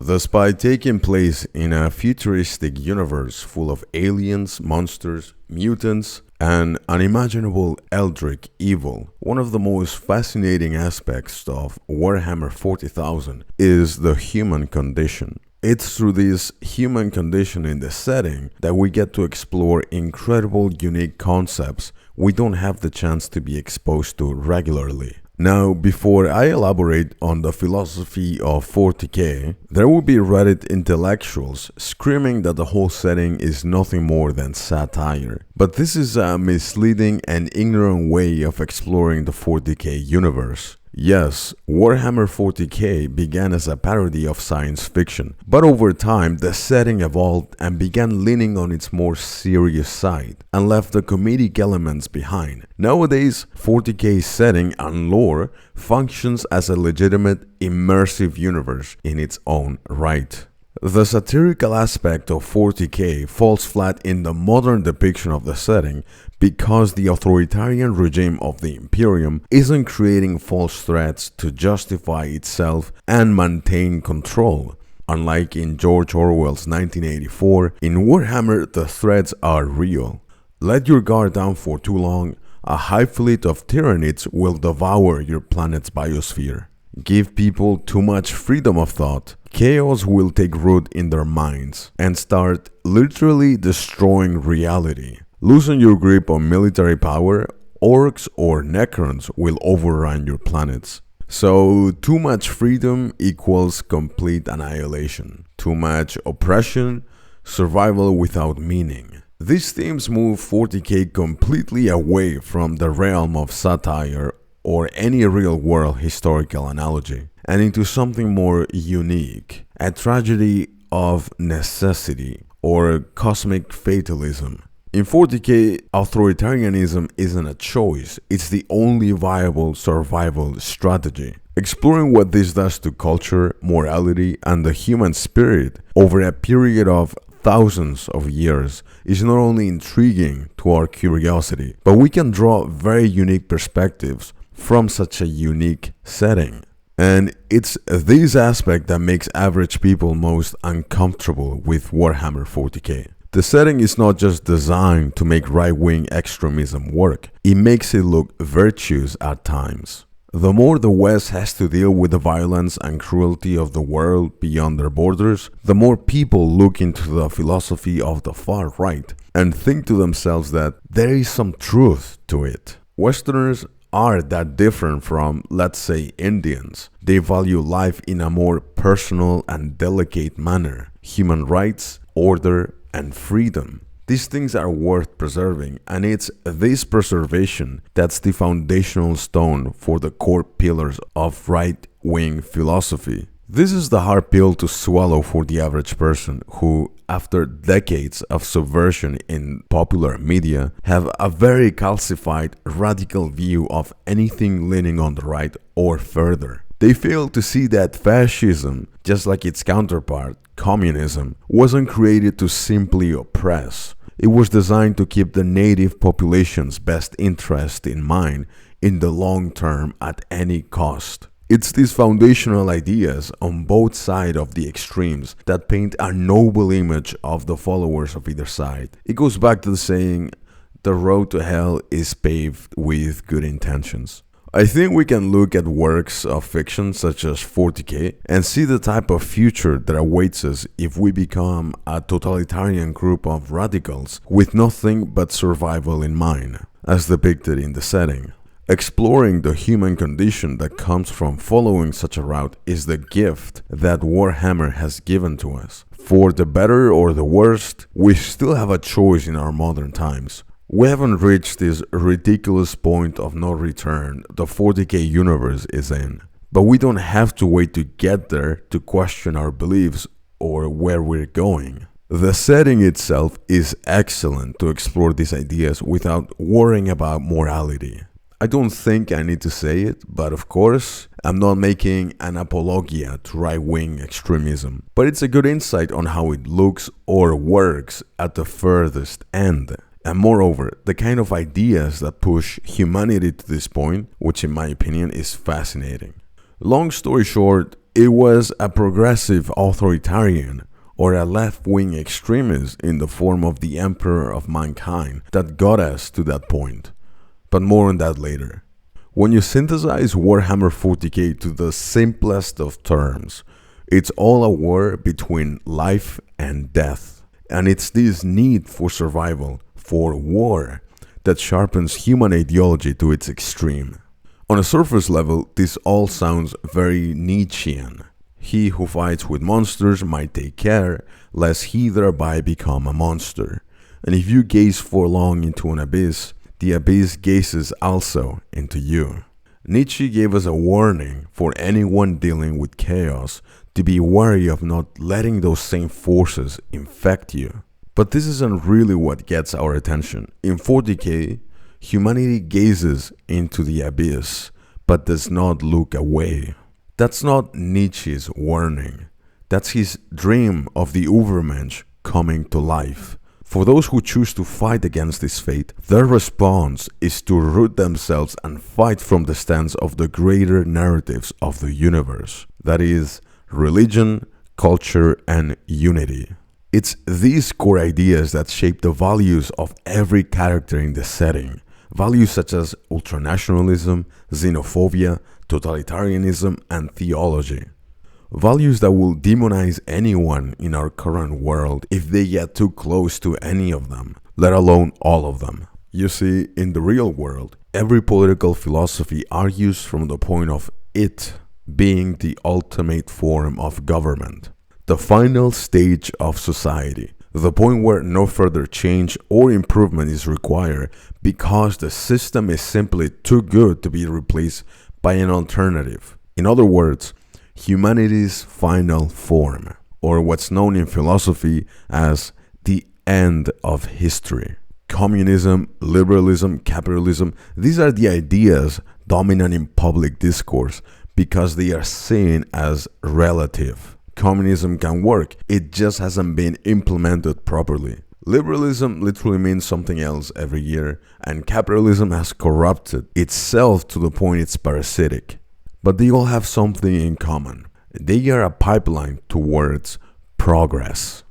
Despite taking place in a futuristic universe full of aliens, monsters, mutants, and unimaginable eldritch evil, one of the most fascinating aspects of Warhammer 40,000 is the human condition. It's through this human condition in the setting that we get to explore incredible, unique concepts we don't have the chance to be exposed to regularly. Now, before I elaborate on the philosophy of 40k, there will be Reddit intellectuals screaming that the whole setting is nothing more than satire. But this is a misleading and ignorant way of exploring the 40k universe. Yes, Warhammer 40k began as a parody of science fiction, but over time the setting evolved and began leaning on its more serious side and left the comedic elements behind. Nowadays, 40k's setting and lore functions as a legitimate, immersive universe in its own right. The satirical aspect of 40k falls flat in the modern depiction of the setting because the authoritarian regime of the Imperium isn't creating false threats to justify itself and maintain control. Unlike in George Orwell's 1984, in Warhammer the threats are real. Let your guard down for too long, a hive fleet of Tyranids will devour your planet's biosphere. Give people too much freedom of thought, chaos will take root in their minds and start literally destroying reality. Loosen your grip on military power, orcs or necrons will overrun your planets. So, too much freedom equals complete annihilation. Too much oppression, survival without meaning. These themes move 40k completely away from the realm of satire or any real-world historical analogy, and into something more unique, a tragedy of necessity or cosmic fatalism. In 40k, authoritarianism isn't a choice, it's the only viable survival strategy. Exploring what this does to culture, morality, and the human spirit over a period of thousands of years is not only intriguing to our curiosity, but we can draw very unique perspectives from such a unique setting. And it's this aspect that makes average people most uncomfortable with Warhammer 40k. The setting is not just designed to make right-wing extremism work, it makes it look virtuous at times. The more the West has to deal with the violence and cruelty of the world beyond their borders, the more people look into the philosophy of the far right and think to themselves that there is some truth to it. Westerners are that different from, let's say, Indians. They value life in a more personal and delicate manner. Human rights, order, and freedom. These things are worth preserving, and it's this preservation that's the foundational stone for the core pillars of right-wing philosophy. This is the hard pill to swallow for the average person who, after decades of subversion in popular media, have a very calcified, radical view of anything leaning on the right or further. They fail to see that fascism, just like its counterpart, communism, wasn't created to simply oppress. It was designed to keep the native population's best interest in mind in the long term at any cost. It's these foundational ideas on both sides of the extremes that paint a noble image of the followers of either side. It goes back to the saying, the road to hell is paved with good intentions. I think we can look at works of fiction such as 40k and see the type of future that awaits us if we become a totalitarian group of radicals with nothing but survival in mind, as depicted in the setting. Exploring the human condition that comes from following such a route is the gift that Warhammer has given to us. For the better or the worst, we still have a choice in our modern times. We haven't reached this ridiculous point of no return the 40k universe is in, but we don't have to wait to get there to question our beliefs or where we're going. The setting itself is excellent to explore these ideas without worrying about morality. I don't think I need to say it, but of course, I'm not making an apologia to right-wing extremism, but it's a good insight on how it looks or works at the furthest end. And moreover, the kind of ideas that push humanity to this point, which in my opinion is fascinating. Long story short, It was a progressive authoritarian or a left-wing extremist in the form of the emperor of mankind that got us to that point. But more on that later. When you synthesize Warhammer 40k to the simplest of terms, it's all a war between life and death. And it's this need for survival, for war, that sharpens human ideology to its extreme. On a surface level, this all sounds very Nietzschean. He who fights with monsters might take care, lest he thereby become a monster. And if you gaze for long into an abyss, the abyss gazes also into you. Nietzsche gave us a warning for anyone dealing with chaos to be wary of not letting those same forces infect you. But this isn't really what gets our attention. In 40k, humanity gazes into the abyss, but does not look away. That's not Nietzsche's warning. That's his dream of the Übermensch coming to life. For those who choose to fight against this fate, their response is to root themselves and fight from the stance of the greater narratives of the universe. That is, religion, culture, and unity. It's these core ideas that shape the values of every character in the setting. Values such as ultranationalism, xenophobia, totalitarianism, and theology. Values that will demonize anyone in our current world if they get too close to any of them, let alone all of them. You see, in the real world, every political philosophy argues from the point of it being the ultimate form of government, the final stage of society, the point where no further change or improvement is required because the system is simply too good to be replaced by an alternative. In other words, humanity's final form, or what's known in philosophy as the end of history. Communism, liberalism, capitalism, these are the ideas dominant in public discourse because they are seen as relative. Communism can work, it just hasn't been implemented properly. Liberalism literally means something else every year, and capitalism has corrupted itself to the point it's parasitic. But they all have something in common. They are a pipeline towards progress.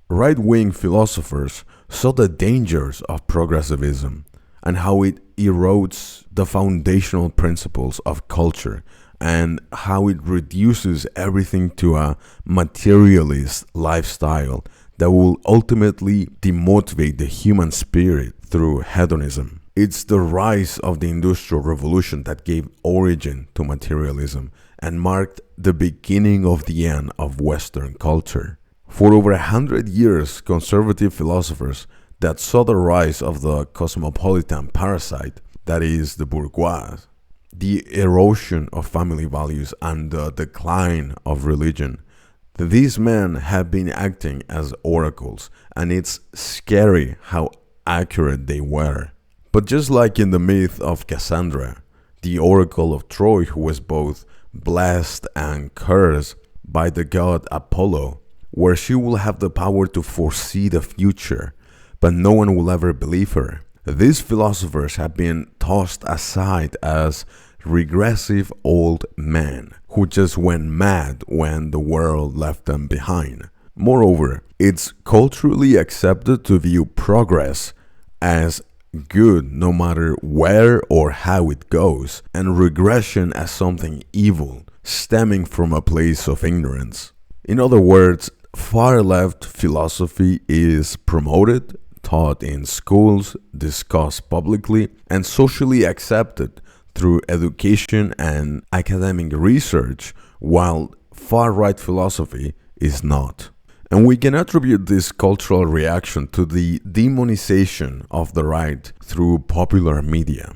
Right-wing philosophers saw the dangers of progressivism and how it erodes the foundational principles of culture and how it reduces everything to a materialist lifestyle that will ultimately demotivate the human spirit through hedonism. It's the rise of the Industrial Revolution that gave origin to materialism and marked the beginning of the end of Western culture. For over 100 years, conservative philosophers that saw the rise of the cosmopolitan parasite, that is, the bourgeois, the erosion of family values, and the decline of religion, these men have been acting as oracles, and it's scary how accurate they were. But just like in the myth of Cassandra, the oracle of Troy, who was both blessed and cursed by the god Apollo, where she will have the power to foresee the future, but no one will ever believe her. These philosophers have been tossed aside as regressive old men who just went mad when the world left them behind. Moreover, it's culturally accepted to view progress as good no matter where or how it goes, and regression as something evil, stemming from a place of ignorance. In other words, far-left philosophy is promoted, taught in schools, discussed publicly, and socially accepted through education and academic research, while far-right philosophy is not. And we can attribute this cultural reaction to the demonization of the right through popular media.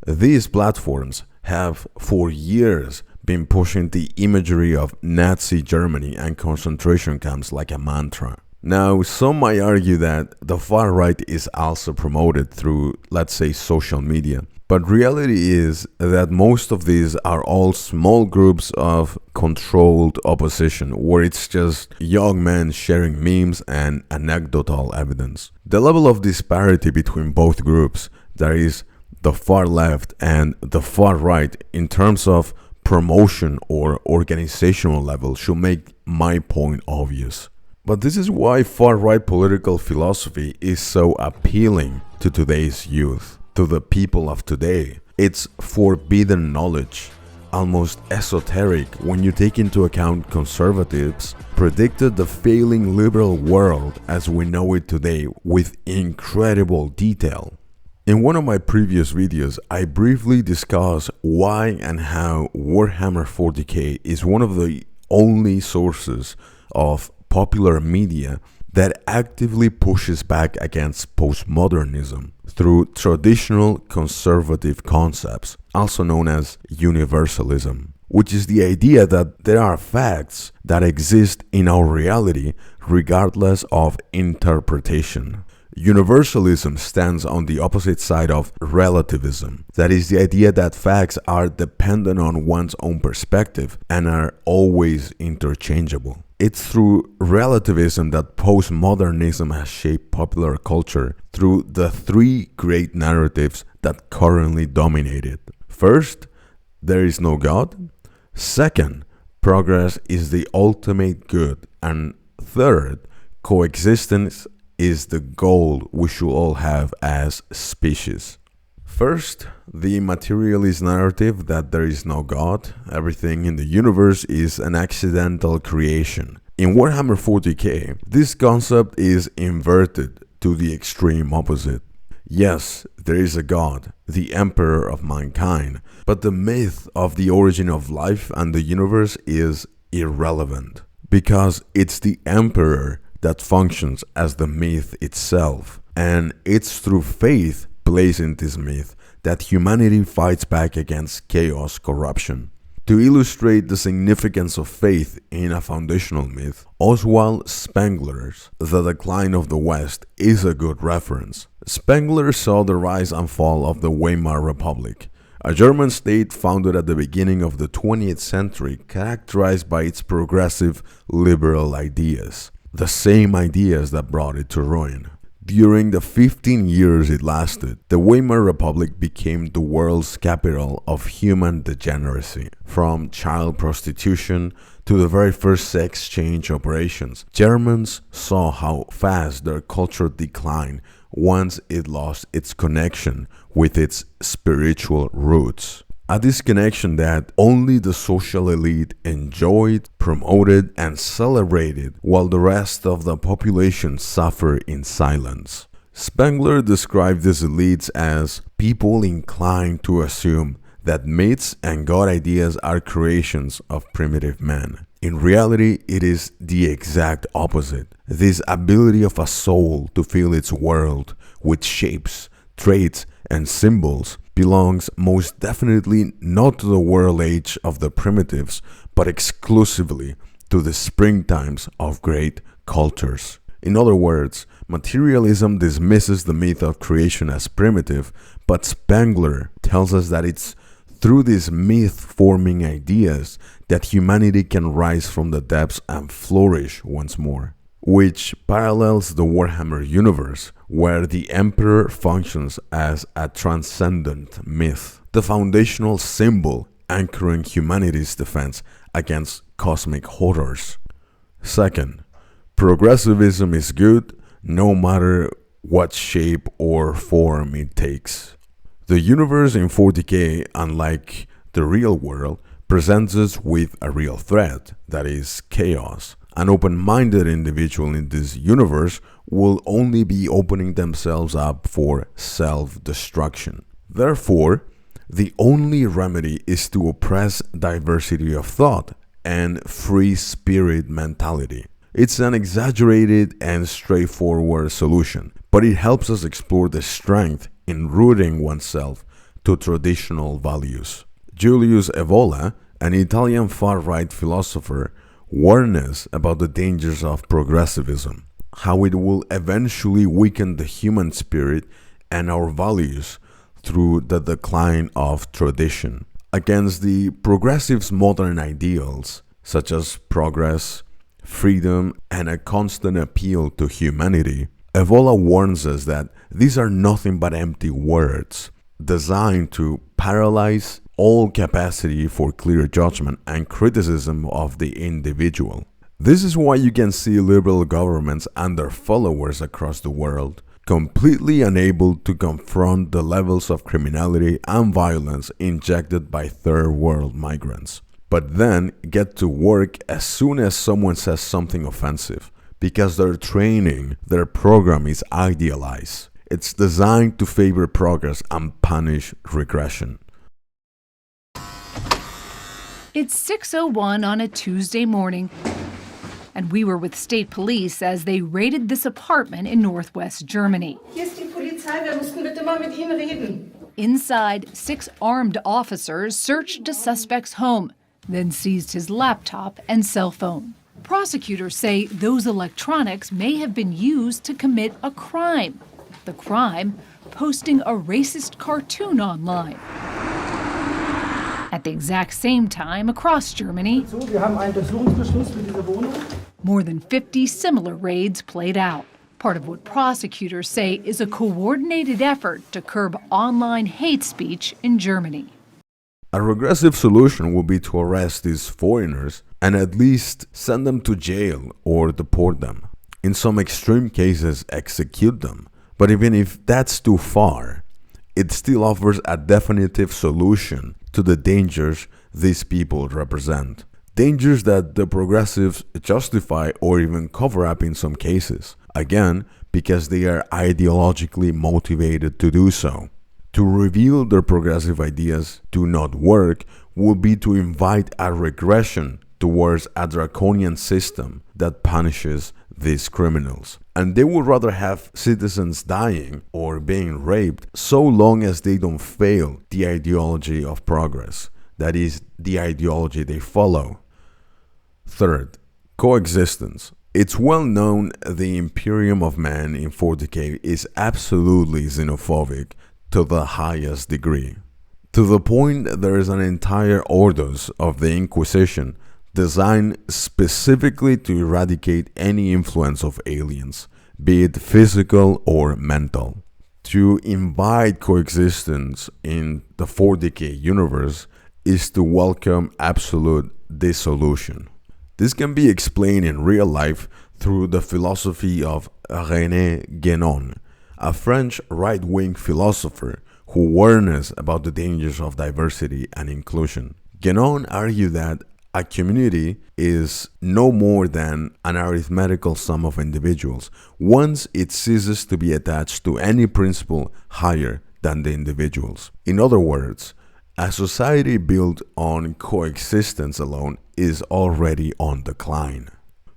These platforms have for years been pushing the imagery of Nazi Germany and concentration camps like a mantra. Now, some might argue that the far right is also promoted through, let's say, social media. But reality is that most of these are all small groups of controlled opposition, where it's just young men sharing memes and anecdotal evidence. The level of disparity between both groups, that is, the far left and the far right, in terms of promotion or organizational level should make my point obvious. But this is why far-right political philosophy is so appealing to today's youth, to the people of today. It's forbidden knowledge, almost esoteric when you take into account conservatives predicted the failing liberal world as we know it today with incredible detail. In one of my previous videos, I briefly discussed why and how Warhammer 40k is one of the only sources of popular media that actively pushes back against postmodernism through traditional conservative concepts, also known as universalism, which is the idea that there are facts that exist in our reality regardless of interpretation. Universalism stands on the opposite side of relativism. That is the idea that facts are dependent on one's own perspective and are always interchangeable. It's through relativism that postmodernism has shaped popular culture through the three great narratives that currently dominate it. First, there is no God. Second, progress is the ultimate good. And third, coexistence is the goal we should all have as species. First, the materialist narrative that there is no God, everything in the universe is an accidental creation. In Warhammer 40k, this concept is inverted to the extreme opposite. Yes, there is a God, the emperor of mankind, but the myth of the origin of life and the universe is irrelevant, because it's the emperor that functions as the myth itself, and it's through faith placed in this myth that humanity fights back against chaos corruption. To illustrate the significance of faith in a foundational myth, Oswald Spengler's The Decline of the West is a good reference. Spengler saw the rise and fall of the Weimar Republic, a German state founded at the beginning of the 20th century characterized by its progressive liberal ideas, the same ideas that brought it to ruin. During the 15 years it lasted, the Weimar Republic became the world's capital of human degeneracy. From child prostitution to the very first sex change operations, Germans saw how fast their culture declined once it lost its connection with its spiritual roots. A disconnection that only the social elite enjoyed, promoted, and celebrated, while the rest of the population suffered in silence. Spengler described these elites as people inclined to assume that myths and God ideas are creations of primitive man. In reality, it is the exact opposite. This ability of a soul to fill its world with shapes, traits, and symbols belongs most definitely not to the world age of the primitives, but exclusively to the springtimes of great cultures. In other words, materialism dismisses the myth of creation as primitive, but Spengler tells us that it's through these myth-forming ideas that humanity can rise from the depths and flourish once more, which parallels the Warhammer universe, where the Emperor functions as a transcendent myth, the foundational symbol anchoring humanity's defense against cosmic horrors. Second, progressivism is good no matter what shape or form it takes. The universe in 40k, unlike the real world, presents us with a real threat, that is chaos. An open-minded individual in this universe will only be opening themselves up for self-destruction. Therefore, the only remedy is to oppress diversity of thought and free spirit mentality. It's an exaggerated and straightforward solution, but it helps us explore the strength in rooting oneself to traditional values. Julius Evola, an Italian far-right philosopher, warned us about the dangers of progressivism, how it will eventually weaken the human spirit and our values through the decline of tradition. Against the progressives' modern ideals, such as progress, freedom, and a constant appeal to humanity, Evola warns us that these are nothing but empty words, designed to paralyze all capacity for clear judgment and criticism of the individual. This is why you can see liberal governments and their followers across the world completely unable to confront the levels of criminality and violence injected by third world migrants, but then get to work as soon as someone says something offensive, because their training, their program is idealized. It's designed to favor progress and punish regression. It's 6:01 on a Tuesday morning, and we were with state police as they raided this apartment in northwest Germany. Hier ist die Polizei, wir müssen bitte mal mit Ihnen reden. Inside, 6 armed officers searched a suspect's home, then seized his laptop and cell phone. Prosecutors say those electronics may have been used to commit a crime. The crime, posting a racist cartoon online. At the exact same time, across Germany, Wir haben einen Durchsuchungsbeschluss für diese Wohnung. more than 50 similar raids played out. Part of what prosecutors say is a coordinated effort to curb online hate speech in Germany. A regressive solution would be to arrest these foreigners and at least send them to jail or deport them. In some extreme cases, execute them. But even if that's too far, it still offers a definitive solution to the dangers these people represent. Dangers that the progressives justify or even cover up in some cases. Again, because they are ideologically motivated to do so. To reveal their progressive ideas do not work would be to invite a regression towards a draconian system that punishes these criminals. And they would rather have citizens dying or being raped so long as they don't fail the ideology of progress. That is, the ideology they follow. Third, coexistence. It's well known the Imperium of Man in 40k is absolutely xenophobic to the highest degree. To the point there is an entire orders of the Inquisition designed specifically to eradicate any influence of aliens, be it physical or mental. To invite coexistence in the 40k universe is to welcome absolute dissolution. This can be explained in real life through the philosophy of René Guénon, a French right-wing philosopher who warns about the dangers of diversity and inclusion. Guénon argued that a community is no more than an arithmetical sum of individuals once it ceases to be attached to any principle higher than the individuals. In other words, a society built on coexistence alone is already on decline.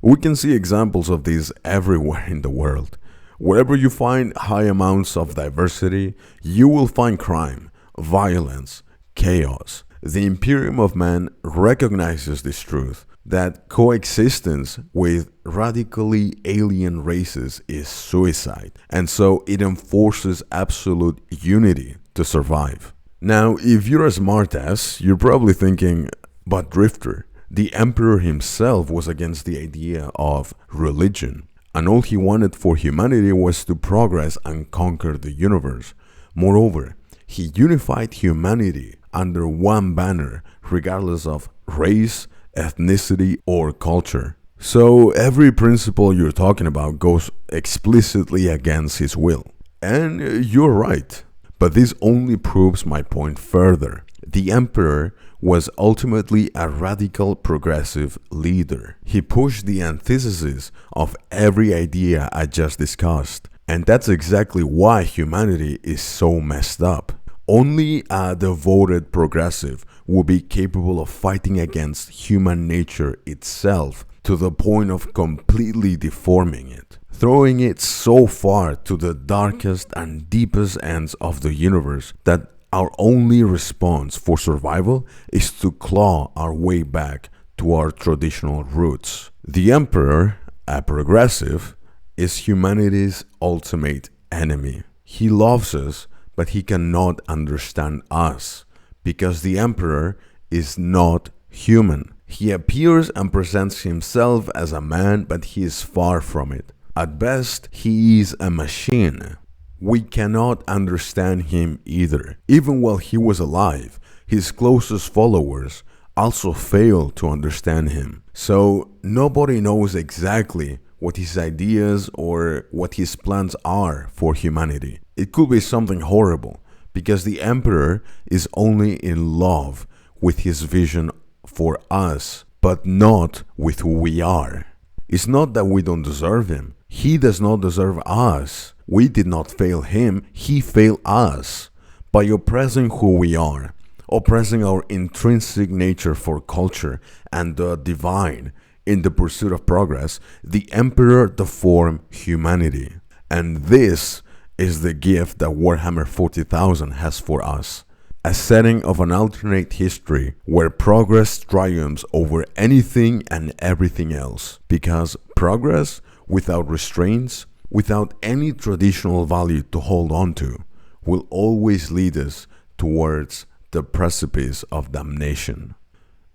We can see examples of this everywhere in the world. Wherever you find high amounts of diversity, you will find crime, violence, chaos. The Imperium of Man recognizes this truth, that coexistence with radically alien races is suicide, and so it enforces absolute unity to survive. Now, if you're a smartass, you're probably thinking, but Drifter, the Emperor himself was against the idea of religion, and all he wanted for humanity was to progress and conquer the universe. Moreover, he unified humanity under one banner, regardless of race, ethnicity, or culture. So every principle you're talking about goes explicitly against his will. And you're right. But this only proves my point further. The Emperor was ultimately a radical progressive leader. He pushed the antithesis of every idea I just discussed. And that's exactly why humanity is so messed up. Only a devoted progressive will be capable of fighting against human nature itself to the point of completely deforming it, throwing it so far to the darkest and deepest ends of the universe that our only response for survival is to claw our way back to our traditional roots. The Emperor, a progressive, is humanity's ultimate enemy. He loves us, but he cannot understand us, because the Emperor is not human. He appears and presents himself as a man, but he is far from it. At best, he is a machine. We cannot understand him either. Even while he was alive, his closest followers also fail to understand him. So nobody knows exactly what his ideas or what his plans are for humanity. It could be something horrible, because the emperor is only in love with his vision for us, but not with who we are. It's not that we don't deserve him. He does not deserve us. We did not fail him. He failed us by oppressing who we are, oppressing our intrinsic nature for culture and the divine. In the pursuit of progress, the emperor deformed humanity. And this is the gift that Warhammer 40,000 has for us. A setting of an alternate history where progress triumphs over anything and everything else. Because progress without restraints, without any traditional value to hold on to, will always lead us towards the precipice of damnation.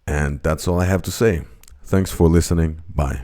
And that's all I have to say. Thanks for listening. Bye.